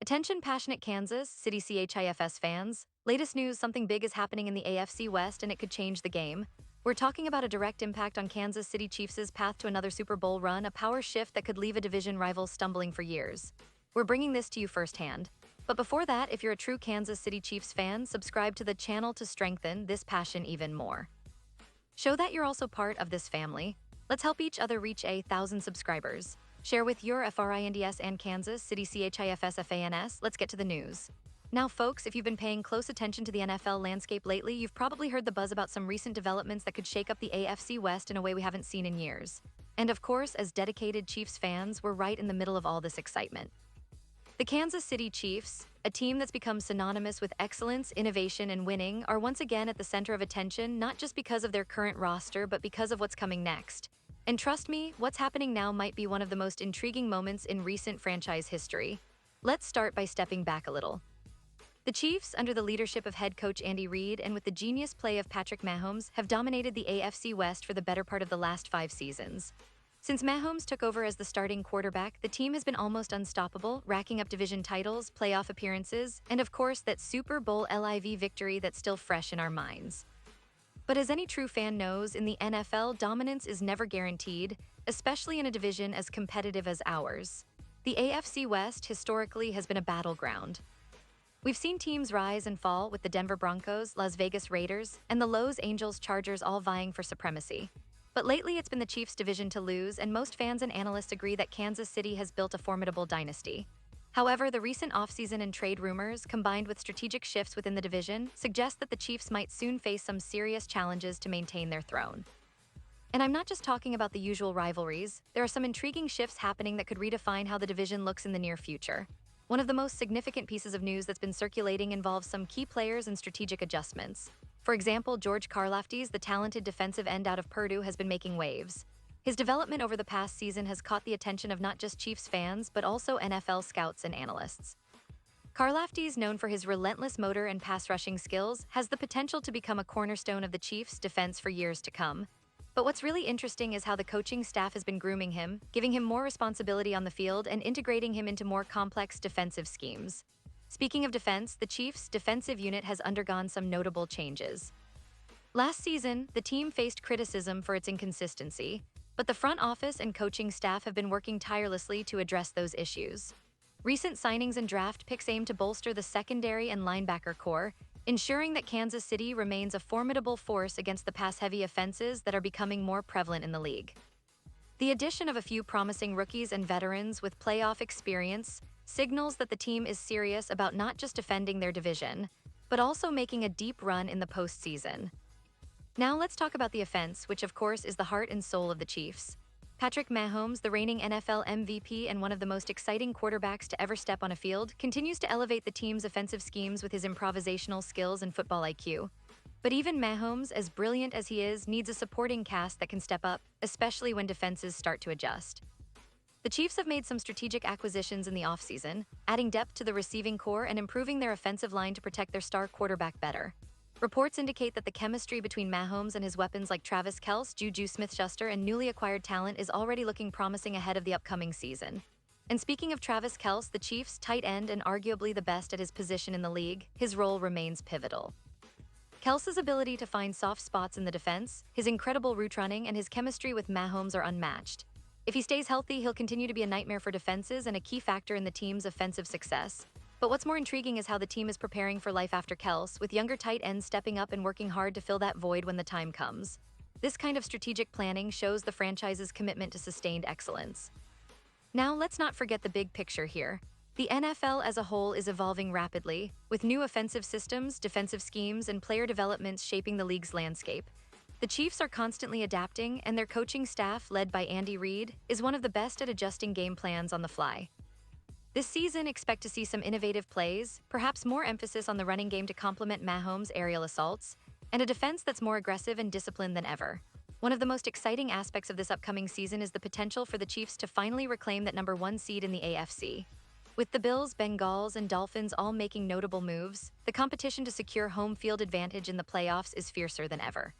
Attention passionate Kansas City CHIFS fans. Latest news, something big is happening in the AFC West and it could change the game. We're talking about a direct impact on Kansas City Chiefs' path to another Super Bowl run, a power shift that could leave a division rival stumbling for years. We're bringing this to you firsthand. But before that, if you're a true Kansas City Chiefs fan, subscribe to the channel to strengthen this passion even more. Show that you're also part of this family. Let's help each other reach 1,000 subscribers. Share with your FRINDS and Kansas City CHIFS FANS. Let's get to the news. Now, folks, if you've been paying close attention to the NFL landscape lately, you've probably heard the buzz about some recent developments that could shake up the AFC West in a way we haven't seen in years. And of course, as dedicated Chiefs fans, we're right in the middle of all this excitement. The Kansas City Chiefs, a team that's become synonymous with excellence, innovation, and winning, are once again at the center of attention, not just because of their current roster, but because of what's coming next. And trust me, what's happening now might be one of the most intriguing moments in recent franchise history. Let's start by stepping back a little. The Chiefs, under the leadership of head coach Andy Reid and with the genius play of Patrick Mahomes, have dominated the AFC West for the better part of the last 5 seasons. Since Mahomes took over as the starting quarterback, the team has been almost unstoppable, racking up division titles, playoff appearances, and of course that Super Bowl LIV victory that's still fresh in our minds. But as any true fan knows, in the NFL, dominance is never guaranteed, especially in a division as competitive as ours. The AFC West historically has been a battleground. We've seen teams rise and fall, with the Denver Broncos, Las Vegas Raiders, and the Los Angeles Chargers all vying for supremacy. But lately it's been the Chiefs' division to lose, and most fans and analysts agree that Kansas City has built a formidable dynasty. However, the recent offseason and trade rumors, combined with strategic shifts within the division, suggest that the Chiefs might soon face some serious challenges to maintain their throne. And I'm not just talking about the usual rivalries. There are some intriguing shifts happening that could redefine how the division looks in the near future. One of the most significant pieces of news that's been circulating involves some key players and strategic adjustments. For example, George Karlaftis, the talented defensive end out of Purdue, has been making waves. His development over the past season has caught the attention of not just Chiefs fans, but also NFL scouts and analysts. Karlaftis, known for his relentless motor and pass-rushing skills, has the potential to become a cornerstone of the Chiefs' defense for years to come. But what's really interesting is how the coaching staff has been grooming him, giving him more responsibility on the field and integrating him into more complex defensive schemes. Speaking of defense, the Chiefs' defensive unit has undergone some notable changes. Last season, the team faced criticism for its inconsistency, but the front office and coaching staff have been working tirelessly to address those issues. Recent signings and draft picks aim to bolster the secondary and linebacker core, ensuring that Kansas City remains a formidable force against the pass-heavy offenses that are becoming more prevalent in the league. The addition of a few promising rookies and veterans with playoff experience signals that the team is serious about not just defending their division, but also making a deep run in the postseason. Now let's talk about the offense, which of course is the heart and soul of the Chiefs. Patrick Mahomes, the reigning NFL MVP and one of the most exciting quarterbacks to ever step on a field, continues to elevate the team's offensive schemes with his improvisational skills and football IQ. But even Mahomes, as brilliant as he is, needs a supporting cast that can step up, especially when defenses start to adjust. The Chiefs have made some strategic acquisitions in the offseason, adding depth to the receiving core and improving their offensive line to protect their star quarterback better. Reports indicate that the chemistry between Mahomes and his weapons like Travis Kelce, Juju Smith-Schuster, and newly acquired talent is already looking promising ahead of the upcoming season. And speaking of Travis Kelce, the Chiefs' tight end and arguably the best at his position in the league, his role remains pivotal. Kelce's ability to find soft spots in the defense, his incredible route running, and his chemistry with Mahomes are unmatched. If he stays healthy, he'll continue to be a nightmare for defenses and a key factor in the team's offensive success. But what's more intriguing is how the team is preparing for life after Kelce, with younger tight ends stepping up and working hard to fill that void when the time comes. This kind of strategic planning shows the franchise's commitment to sustained excellence. Now, let's not forget the big picture here. The NFL as a whole is evolving rapidly, with new offensive systems, defensive schemes, and player developments shaping the league's landscape. The Chiefs are constantly adapting, and their coaching staff, led by Andy Reid, is one of the best at adjusting game plans on the fly. This season, expect to see some innovative plays, perhaps more emphasis on the running game to complement Mahomes' aerial assaults, and a defense that's more aggressive and disciplined than ever. One of the most exciting aspects of this upcoming season is the potential for the Chiefs to finally reclaim that #1 seed in the AFC. With the Bills, Bengals, and Dolphins all making notable moves, the competition to secure home field advantage in the playoffs is fiercer than ever.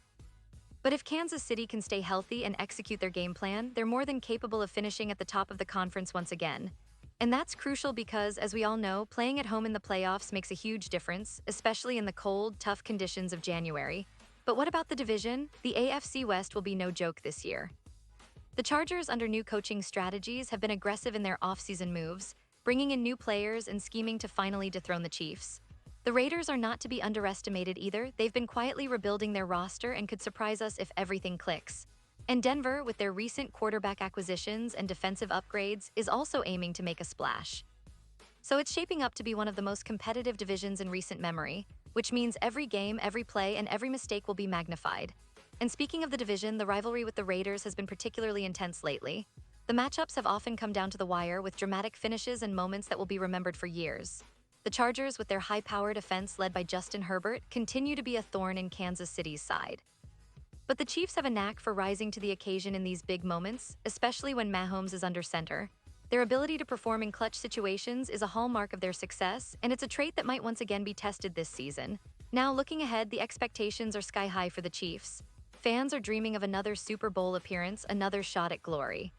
But if Kansas City can stay healthy and execute their game plan, they're more than capable of finishing at the top of the conference once again. And that's crucial because, as we all know, playing at home in the playoffs makes a huge difference, especially in the cold, tough conditions of January. But what about the division? The AFC West will be no joke this year. The Chargers, under new coaching strategies, have been aggressive in their offseason moves, bringing in new players and scheming to finally dethrone the Chiefs. The Raiders are not to be underestimated either. They've been quietly rebuilding their roster and could surprise us if everything clicks. And Denver, with their recent quarterback acquisitions and defensive upgrades, is also aiming to make a splash. So it's shaping up to be one of the most competitive divisions in recent memory, which means every game, every play, and every mistake will be magnified. And speaking of the division, the rivalry with the Raiders has been particularly intense lately. The matchups have often come down to the wire, with dramatic finishes and moments that will be remembered for years. The Chargers, with their high-powered offense led by Justin Herbert, continue to be a thorn in Kansas City's side. But the Chiefs have a knack for rising to the occasion in these big moments, especially when Mahomes is under center. Their ability to perform in clutch situations is a hallmark of their success, and it's a trait that might once again be tested this season. Now, looking ahead, the expectations are sky high for the Chiefs. Fans are dreaming of another Super Bowl appearance, another shot at glory.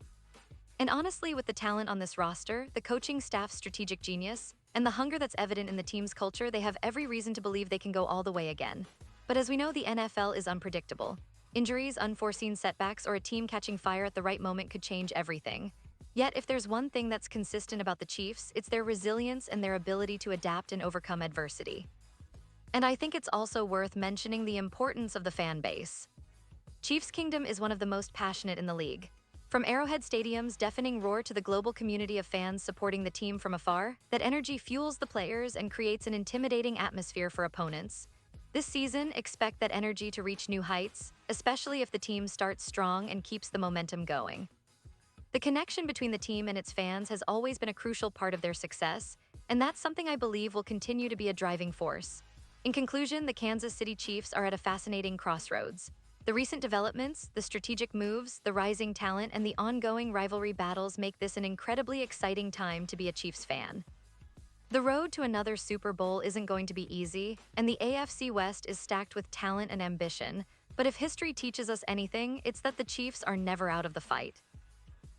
And honestly, with the talent on this roster, the coaching staff's strategic genius, and the hunger that's evident in the team's culture, they have every reason to believe they can go all the way again. But as we know, the NFL is unpredictable. Injuries, unforeseen setbacks, or a team catching fire at the right moment could change everything. Yet, if there's one thing that's consistent about the Chiefs, it's their resilience and their ability to adapt and overcome adversity. And I think it's also worth mentioning the importance of the fan base. Chiefs Kingdom is one of the most passionate in the league. From Arrowhead Stadium's deafening roar to the global community of fans supporting the team from afar, that energy fuels the players and creates an intimidating atmosphere for opponents. This season, expect that energy to reach new heights, especially if the team starts strong and keeps the momentum going. The connection between the team and its fans has always been a crucial part of their success, and that's something I believe will continue to be a driving force. In conclusion, the Kansas City Chiefs are at a fascinating crossroads. The recent developments, the strategic moves, the rising talent, and the ongoing rivalry battles make this an incredibly exciting time to be a Chiefs fan. The road to another Super Bowl isn't going to be easy, and the AFC West is stacked with talent and ambition, but if history teaches us anything, it's that the Chiefs are never out of the fight.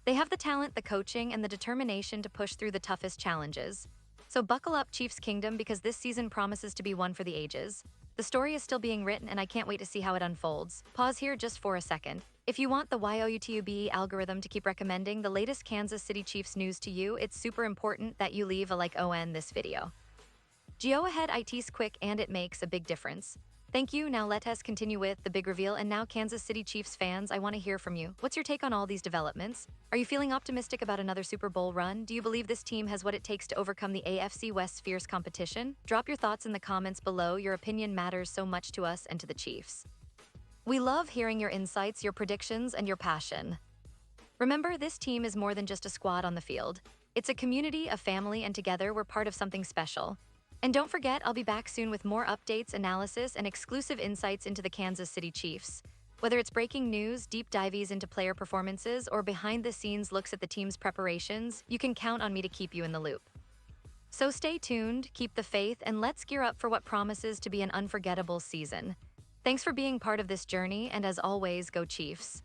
They have the talent, the coaching, and the determination to push through the toughest challenges. So buckle up, Chiefs Kingdom, because this season promises to be one for the ages. The story is still being written, and I can't wait to see how it unfolds. Pause here just for a second. If you want the YouTube algorithm to keep recommending the latest Kansas City Chiefs news to you, it's super important that you leave a like on this video. Go ahead, it's quick and it makes a big difference. Thank you. Now let us continue with the big reveal. And now, Kansas City Chiefs fans, I want to hear from you. What's your take on all these developments? Are you feeling optimistic about another Super Bowl run? Do you believe this team has what it takes to overcome the AFC West's fierce competition? Drop your thoughts in the comments below. Your opinion matters so much to us and to the Chiefs. We love hearing your insights, your predictions, and your passion. Remember, this team is more than just a squad on the field. It's a community, a family, and together we're part of something special. And don't forget, I'll be back soon with more updates, analysis, and exclusive insights into the Kansas City Chiefs. Whether it's breaking news, deep dives into player performances, or behind-the-scenes looks at the team's preparations, you can count on me to keep you in the loop. So stay tuned, keep the faith, and let's gear up for what promises to be an unforgettable season. Thanks for being part of this journey, and as always, go Chiefs.